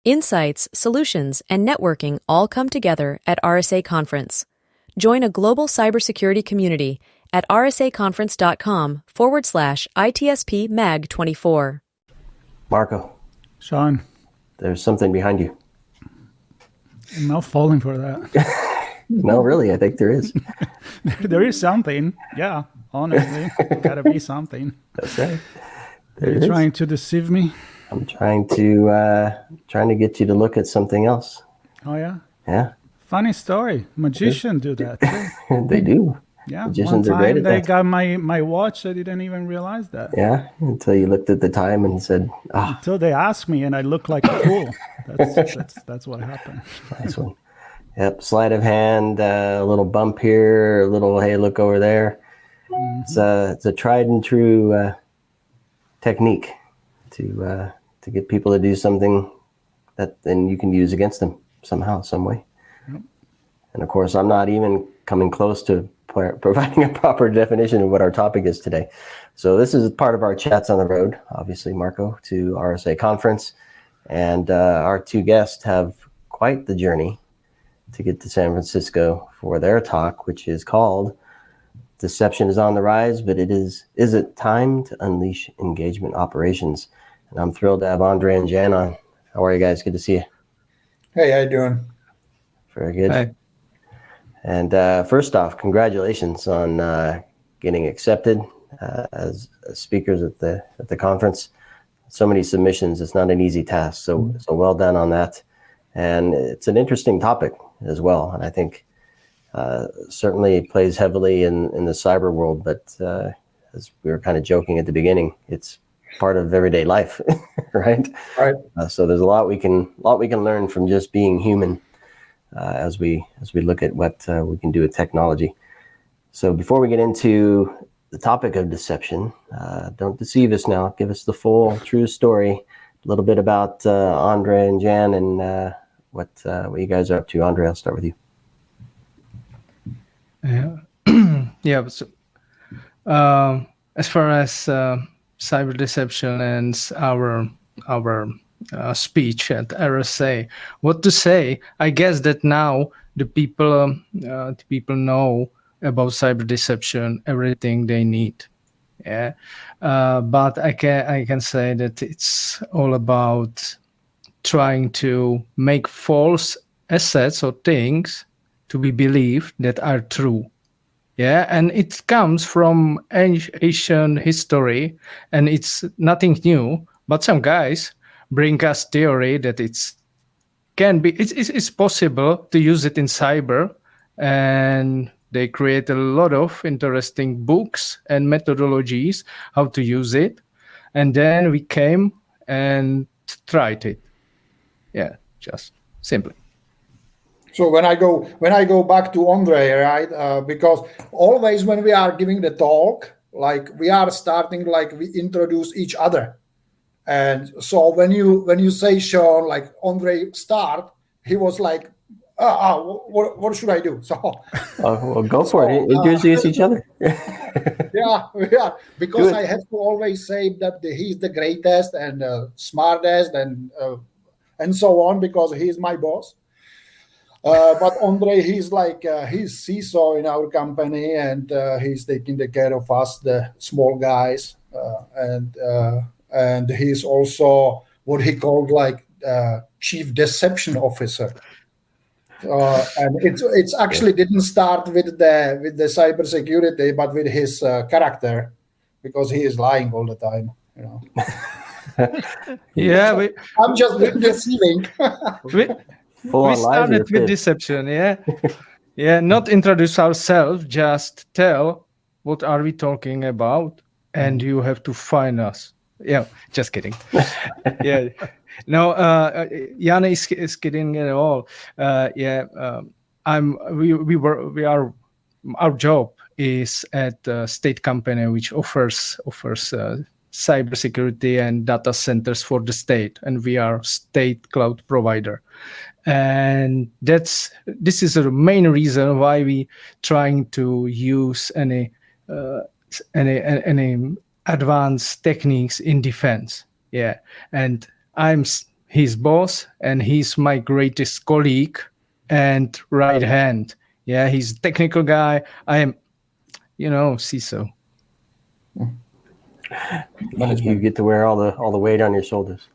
Insights, solutions, and networking all come together at RSA Conference. Join a global cybersecurity community at rsaconference.com/ITSP Mag 24. Marco. Sean. There's something behind you. I'm not falling for that. No, really, I think there is. There is something. Yeah, honestly. Gotta be something. That's right. Are you trying to deceive me? I'm trying to get you to look at something else. Oh, yeah? Yeah. Funny story. Magicians do that too. They do. Yeah. Magicians one are great time at they that. got my watch. I didn't even realize that. Yeah, until you looked at the time and said, Until they asked me and I looked like a fool. That's what happened. Nice one. Yep, sleight of hand, a little bump here, a little, hey, look over there. Mm-hmm. It's a tried and true technique to get people to do something that then you can use against them somehow, some way. Yep. And of course, I'm not even coming close to providing a proper definition of what our topic is today. So this is part of our chats on the road, obviously, Marco, to RSA Conference. And our two guests have quite the journey to get to San Francisco for their talk, which is called Deception is on the Rise, but is it time to unleash engagement operations? And I'm thrilled to have Ondrej and Jan on. How are you guys? Good to see you. Hey, how you doing? Very good. Hi. And first off, congratulations on getting accepted as speakers at the conference. So many submissions. It's not an easy task. So well done on that. And it's an interesting topic as well. And I think certainly plays heavily in the cyber world. But as we were kind of joking at the beginning, it's part of everyday life, right? Right. So there's a lot we can learn from just being human as we look at what we can do with technology. So before we get into the topic of deception, don't deceive us now. Give us the full, true story. A little bit about Ondrej and Jan and what you guys are up to. Ondrej, I'll start with you. Yeah. So, as far as cyber deception and our speech at RSA, what to say? I guess that now the people know about cyber deception, everything they need. Yeah, but I can say that it's all about trying to make false assets or things to be believed that are true. Yeah, and it comes from Asian history, and it's nothing new. But some guys bring us theory that it's possible to use it in cyber, and they create a lot of interesting books and methodologies how to use it, and then we came and tried it. Yeah, just simply. So when I go back to Ondrej, right? Because always when we are giving the talk, like we are starting, like we introduce each other, and so when you say Sean, like Ondrej start, he was like, what should I do? So well, go for it. Introduce each other. yeah, because I have to always say that he's the greatest and smartest and so on, because he's my boss. But Ondrej, he's like he's CISO in our company, and he's taking the care of us, the small guys, and he's also what he called like chief deception officer. And it's actually didn't start with the cybersecurity, but with his character, because he is lying all the time, you know. Yeah, I'm just deceiving. We started with deception, yeah. Yeah, not introduce ourselves, just tell what are we talking about, and you have to find us. Yeah, just kidding. Yeah, no, Jan is kidding at all. Our job is at a state company which offers cybersecurity and data centers for the state, and we are state cloud provider. And this is the main reason why we trying to use any advanced techniques in defense. Yeah, and I'm his boss, and he's my greatest colleague and right hand. Yeah, he's a technical guy. I am, CISO. You get to wear all the weight on your shoulders.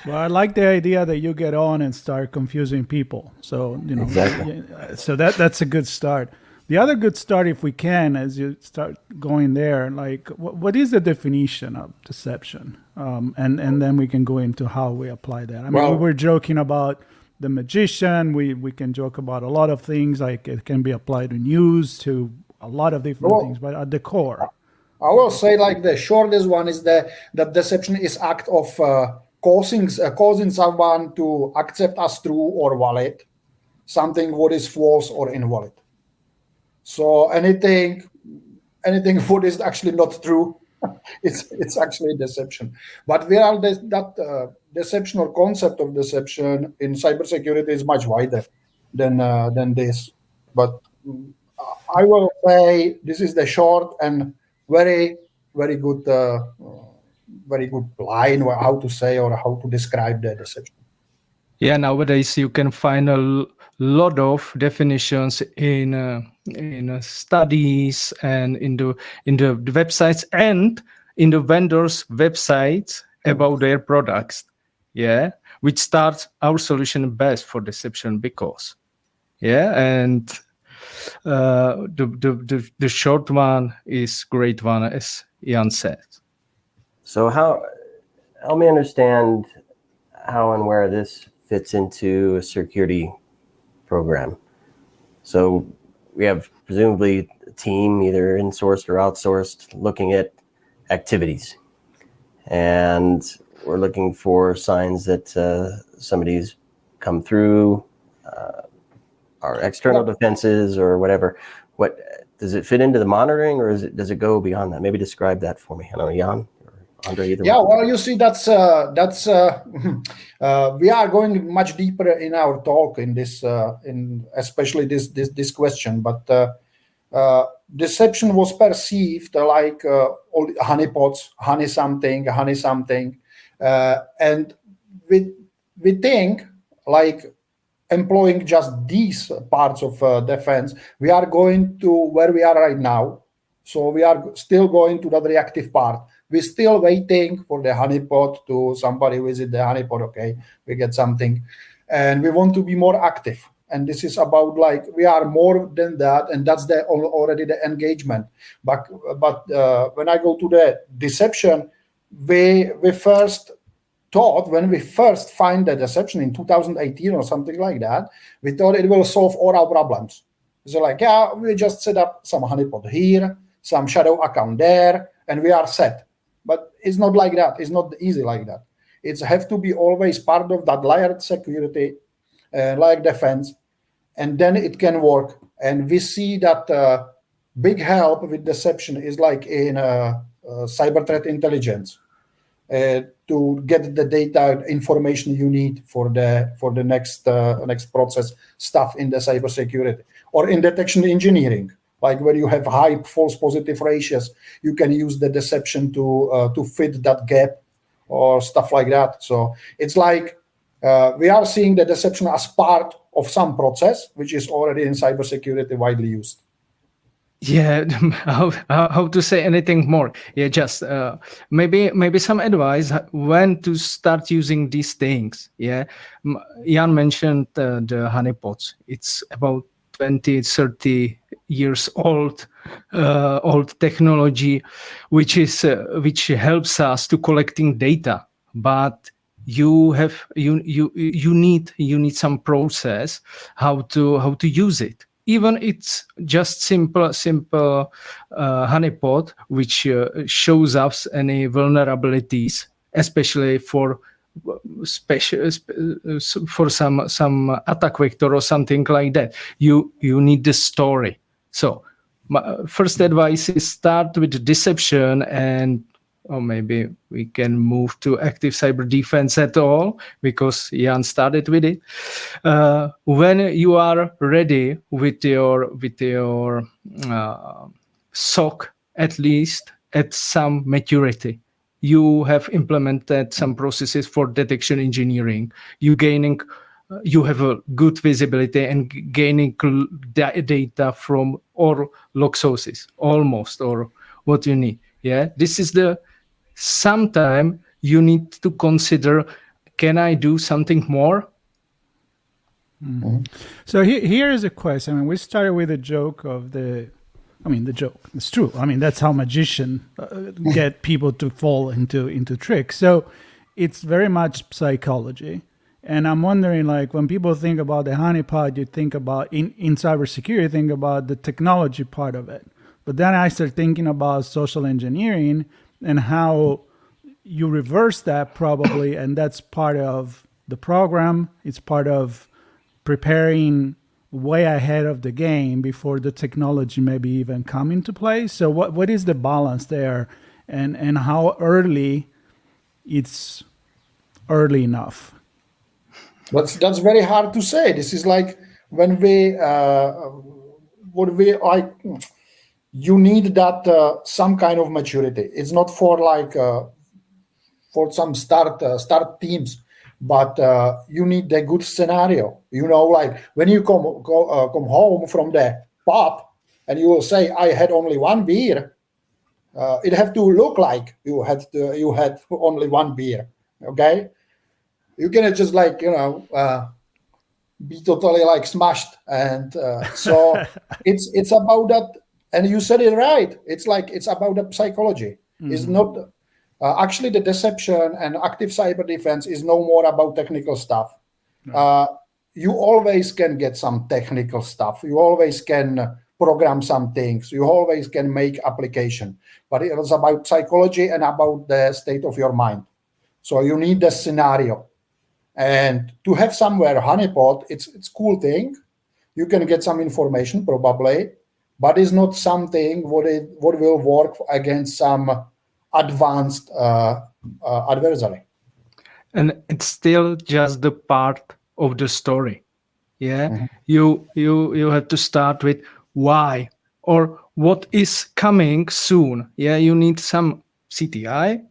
Well, I like the idea that you get on and start confusing people. So Exactly. so that's a good start. The other good start, if we can, as you start going there, like what is the definition of deception, and then we can go into how we apply that. I mean, we were joking about the magician. We can joke about a lot of things, like it can be applied to news, to a lot of different things, but at the core. I will say like the shortest one is that deception is act of causing someone to accept as true or valid something what is false or invalid. So anything what is actually not true, it's actually deception. But that deception or concept of deception in cybersecurity is much wider than this. But I will say this is the short and very very good line or how to say or how to describe the deception. Yeah, nowadays you can find a lot of definitions in studies and in the websites and in the vendors' websites about their products. Yeah, which starts our solution best for deception because. Yeah, and the short one is great one, as Jan said. So help me understand how and where this fits into a security program. So we have presumably a team, either insourced or outsourced, looking at activities. And we're looking for signs that somebody's come through our external defenses or whatever. What does it fit into the monitoring, or does it go beyond that? Maybe describe that for me. I don't know, Jan or Ondrej, either Yeah, one. well, you see, that's we are going much deeper in our talk in this, in especially this question. But deception was perceived like all honeypots, honey something, and we think like employing just these parts of defense, we are going to where we are right now. So we are still going to that reactive part. We're still waiting for the honeypot to somebody visit the honeypot. Okay, we get something, and we want to be more active. And this is about like we are more than that, and that's already the engagement. But when I go to the deception, we first thought when we first find the deception in 2018 or something like that, we thought it will solve all our problems. So like, yeah, we just set up some honeypot here, some shadow account there, and we are set. But it's not like that. It's not easy like that. It's have to be always part of that layered security, layered defense, and then it can work. And we see that big help with deception is like in cyber threat intelligence. To get the data information you need for the next process stuff in the cybersecurity, or in detection engineering, like where you have high false positive ratios, you can use the deception to fit that gap or stuff like that. So it's like we are seeing the deception as part of some process which is already in cybersecurity widely used. Yeah, how to say anything more? Yeah, just maybe some advice when to start using these things. Yeah, Jan mentioned the honeypots. It's about 20, 30 years old technology, which helps us to collecting data, but you need some process how to use it. Even it's just simple honeypot, which shows us any vulnerabilities, especially for some attack vector or something like that. You need the story. So my first advice is start with deception, and or maybe we can move to active cyber defense at all, because Jan started with it. When you are ready with your SOC, at least at some maturity, you have implemented some processes for detection engineering. You have a good visibility and gaining data from all log sources, almost, or what you need. Yeah, this is the sometime you need to consider, can I do something more? So here is a question. I mean, we started with a joke of the joke. It's true. I mean, that's how magicians get people to fall into tricks. So it's very much psychology. And I'm wondering, like, when people think about the honeypot, you think about, in cybersecurity, think about the technology part of it. But then I start thinking about social engineering and how you reverse that probably, and that's part of the program. It's part of preparing way ahead of the game before the technology maybe even come into play. So what is the balance there, and how early it's early enough? That's very hard to say. This is like when you need that some kind of maturity. It's not for for some start teams, but you need a good scenario. Like when you come home from the pub and you will say, I had only one beer. It have to look like you had only one beer. Okay, you cannot just be totally smashed. And so it's about that. And you said it right. It's about the psychology. It's not actually the deception and active cyber defense is no more about technical stuff. You always can get some technical stuff. You always can program some things. You always can make application. But it was about psychology and about the state of your mind. So you need the scenario. And to have somewhere honeypot, it's a cool thing. You can get some information probably, but it's not something what will work against some advanced adversary. And it's still just the part of the story. Yeah, you have to start with why or what is coming soon. Yeah, you need some CTI.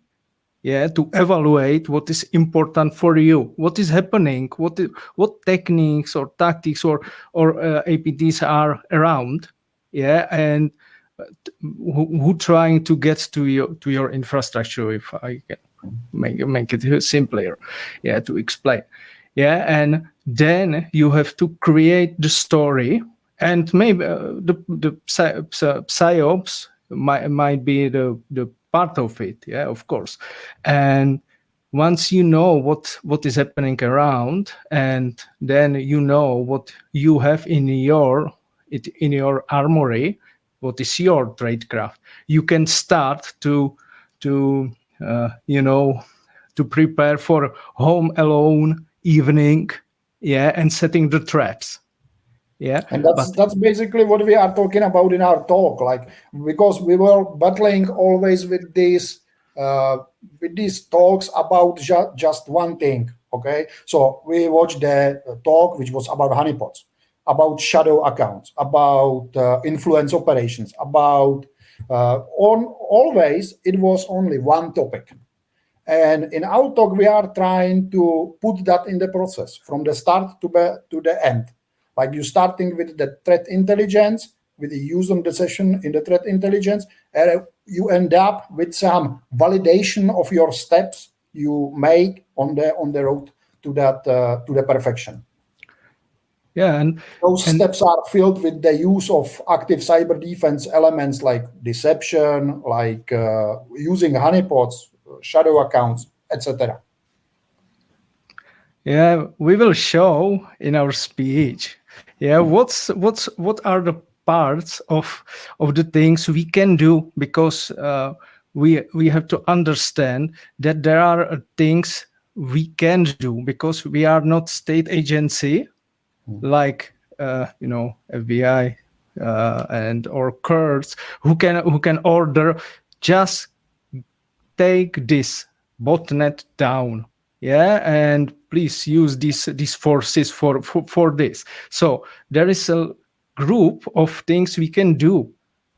Yeah, to evaluate what is important for you, what is happening, what techniques or tactics or APTs are around. Yeah, and who trying to get to your infrastructure, if I can make it simpler, yeah, to explain. Yeah, and then you have to create the story, and maybe the psyops might be the part of it, yeah, of course. And once you know what is happening around, and then you know what you have in your armory, what is your tradecraft, you can start to prepare for home alone evening, yeah, and setting the traps. Yeah, and that's basically what we are talking about in our talk, because we were battling always with these talks about just one thing. Okay, so we watched the talk which was about honeypots, about shadow accounts, about influence operations, about always it was only one topic. And in our talk, we are trying to put that in the process from the start to the end. Like you starting with the threat intelligence, with the use of deception in the threat intelligence, and you end up with some validation of your steps you make on the road to that to the perfection. Yeah, and those steps are filled with the use of active cyber defense elements like deception, like using honeypots, shadow accounts, etc. Yeah, we will show in our speech. Yeah, what are the parts of the things we can do, because we have to understand that there are things we can do, because we are not state agency like FBI and or Kurds who can order just take this botnet down. Yeah, and please use these forces for this. So there is a group of things we can do.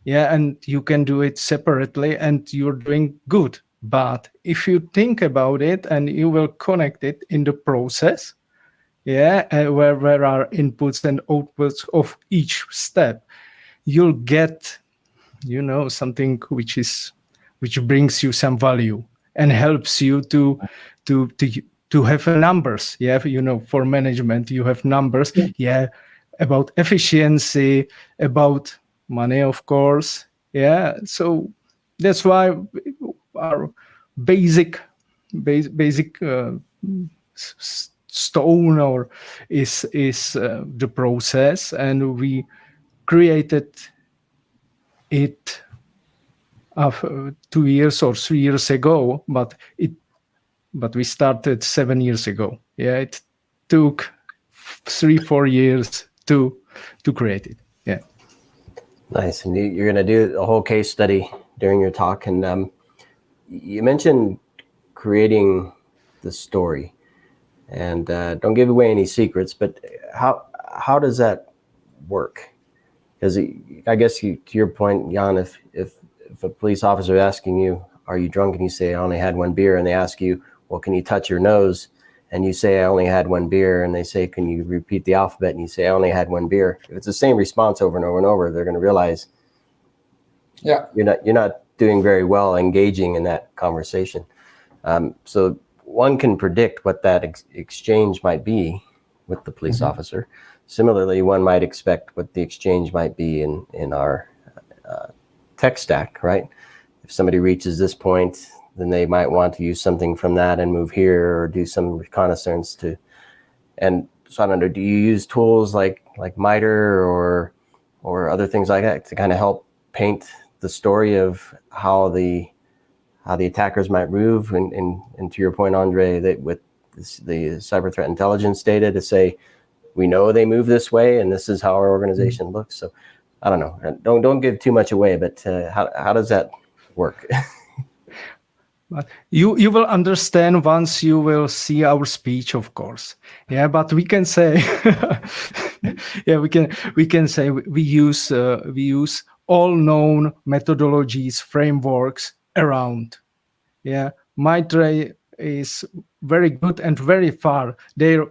Yeah, and you can do it separately, and you're doing good. But if you think about it and you will connect it in the process, where there are inputs and outputs of each step, you'll get, something which brings you some value and helps you to have numbers. For management, you have numbers. About efficiency, about money, of course. So that's why our basic stone or is the process, and we created it 2 years or 3 years ago, but we started 7 years ago. It took 3-4 years to create it. Nice. And you're going to do a whole case study during your talk, and you mentioned creating the story, and don't give away any secrets, but how does that work? Because I guess to your point, Jan, if a police officer is asking you, are you drunk? And you say, I only had one beer. And they ask you, well, can you touch your nose? And you say, I only had one beer. And they say, can you repeat the alphabet? And you say, I only had one beer. If it's the same response over and over and over, they're going to realize you're not doing very well engaging in that conversation. So one can predict what that exchange might be with the police officer. Similarly, one might expect what the exchange might be in our tech stack, right? If somebody reaches this point, then they might want to use something from that and move here or do some reconnaissance and so I don't know, do you use tools like MITRE or other things like that to kind of help paint the story of how the attackers might move and to your point, Ondrej, that with the cyber threat intelligence data to say, we know they move this way and this is how our organization looks. So I don't know, don't give too much away, but how does that work? But you will understand once you will see our speech, of course. But we can say, we can say we use all known methodologies, frameworks around. MITRE is very good and very far. Their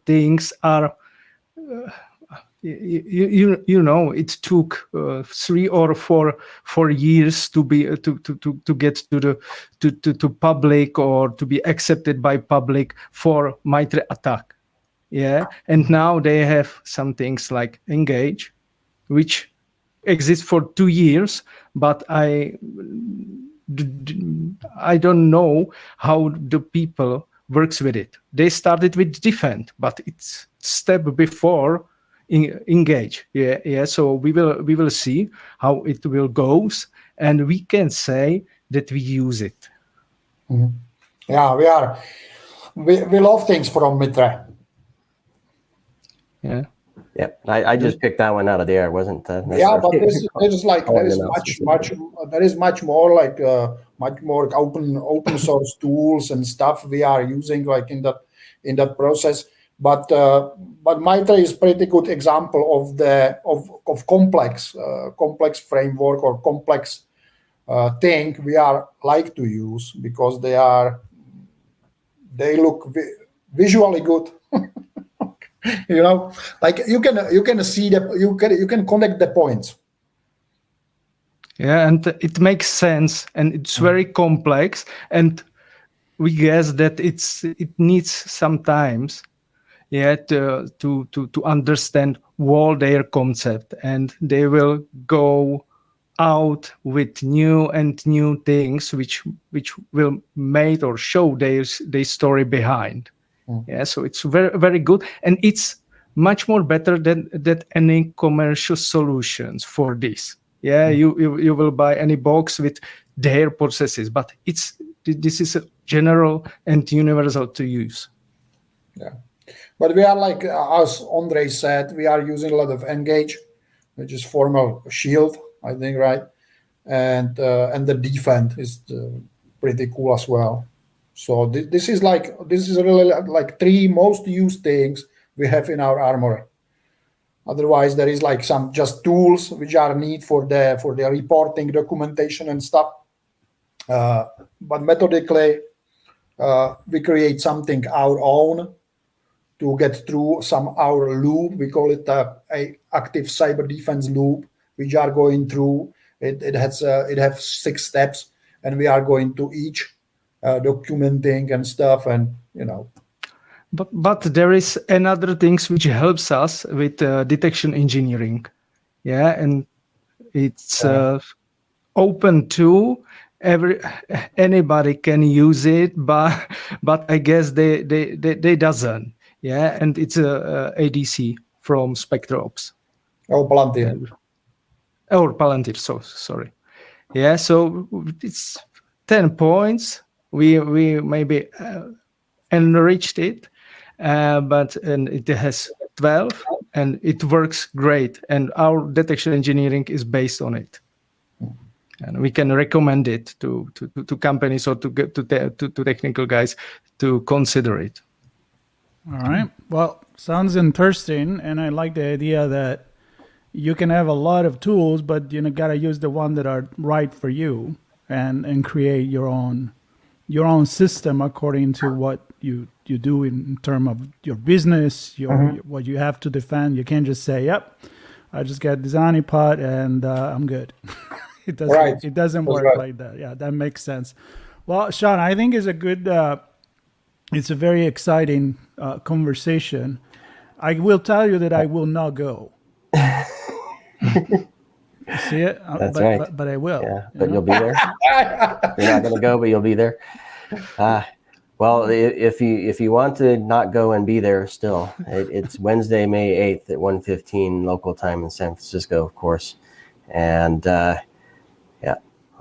things are. It took 3 or 4 years to be to get to public or to be accepted by public for MITRE attack. And now they have some things like Engage, which exists for 2 years, but I don't know how the people works with it. They started with Defend, but it's step before Engage. So we will see how it will goes, and we can say that we use it. We love things from MITRE. I just picked that one out of the air. It wasn't but there is much more like much more open source tools and stuff we are using like in that process. But MITRE is pretty good example of complex framework or complex thing we are like to use because they look visually good. Like you can see you can connect the points. And it makes sense, and it's very complex, and we guess that it needs sometimes to understand all their concept, and they will go out with new things which will make or show their story behind. So it's very, very good, and it's much more better than any commercial solutions for this. You will buy any box with their processes, but this is a general and universal to use. But we are like, as Ondrej said, we are using a lot of Engage, which is formal Shield, I think, right? And the Defend is pretty cool as well. So this is really like 3 most used things we have in our armory. Otherwise, there is like some just tools which are needed for the reporting, documentation, and stuff. But methodically, we create something our own to get through our loop. We call it a active cyber defense loop, which are going through. It has 6 steps, and we are going to each documenting and stuff, and But there is another things which helps us with detection engineering, and it's open to anybody can use it, but I guess they doesn't, and it's a ADC from SpectreOps. Oh, Palantir. Or Palantir, so sorry. So it's 10 points. We maybe enriched it, but it has 12, and it works great. And our detection engineering is based on it, and we can recommend it to companies or to technical guys to consider it. All right. Well, sounds interesting, and I like the idea that you can have a lot of tools, but you gotta use the one that are right for you, and create your own system according to what you do in terms of your business, what you have to defend. You can't just say, "Yep, I just got this honeypot and I'm good." It doesn't. Right. It doesn't work like that. Yeah, that makes sense. Well, Sean, I think it's a good. It's a very exciting conversation. I will tell you that I will not go. See it? That's right. But I will. Yeah, but you'll be there. You're not going to go, but you'll be there. Well, if you want to not go and be there still, it's Wednesday, May 8th at 1:15 local time in San Francisco, of course. And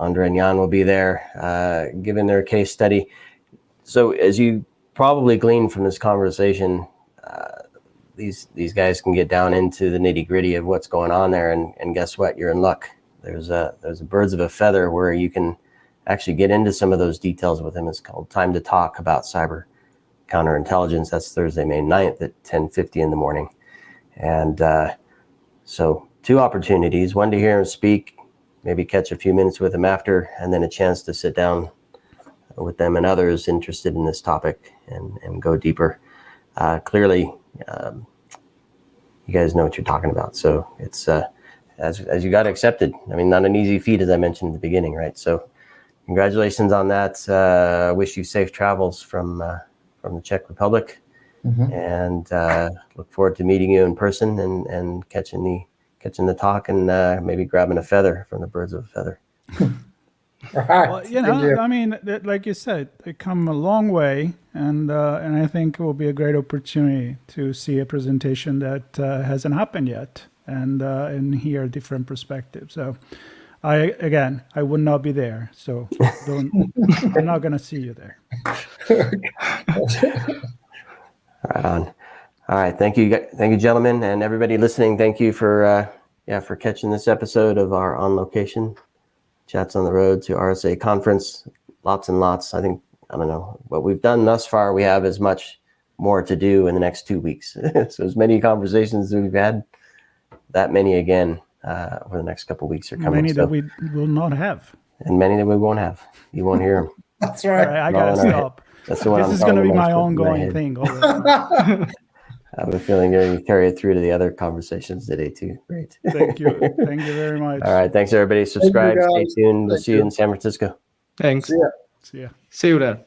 Ondrej and Jan will be there giving their case study. So as you probably gleaned from this conversation, these guys can get down into the nitty-gritty of what's going on there, and guess what? You're in luck. There's a birds of a feather where you can actually get into some of those details with him. It's called Time to Talk About Cyber Counterintelligence. That's Thursday, May 9th at 10:50 in the morning. And so 2 opportunities, one to hear him speak, maybe catch a few minutes with him after, and then a chance to sit down with them and others interested in this topic and go deeper. Clearly, you guys know what you're talking about. So it's as you got accepted. I mean, not an easy feat, as I mentioned at the beginning, right? So congratulations on that. Wish you safe travels from the Czech Republic, and look forward to meeting you in person and catching the talk and maybe grabbing a feather from the birds of a feather. Well, I mean, like you said, they come a long way, and I think it will be a great opportunity to see a presentation that hasn't happened yet, and hear different perspectives. So, I would not be there, so I'm not going to see you there. Right on. All right, thank you, gentlemen, and everybody listening. Thank you for catching this episode of our On Location Chats on the Road to RSA conference. Lots and lots. I don't know what we've done thus far. We have as much more to do in the next 2 weeks. So as many conversations as we've had, that many again over the next couple of weeks are coming. Many that we will not have. And many that we won't have. You won't hear them. That's right. I got to stop. That's the one. This is going to be my ongoing thing. I have a feeling you're going to carry it through to the other conversations today too. Great. Thank you. Thank you very much. All right. Thanks, everybody. Subscribe. Stay tuned. We'll see you in San Francisco. Thanks. See ya. See you there.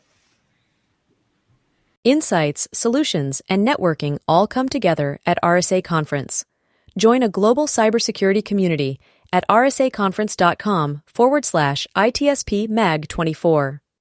Insights, solutions, and networking all come together at RSA Conference. Join a global cybersecurity community at rsaconference.com/ITSP Mag 24.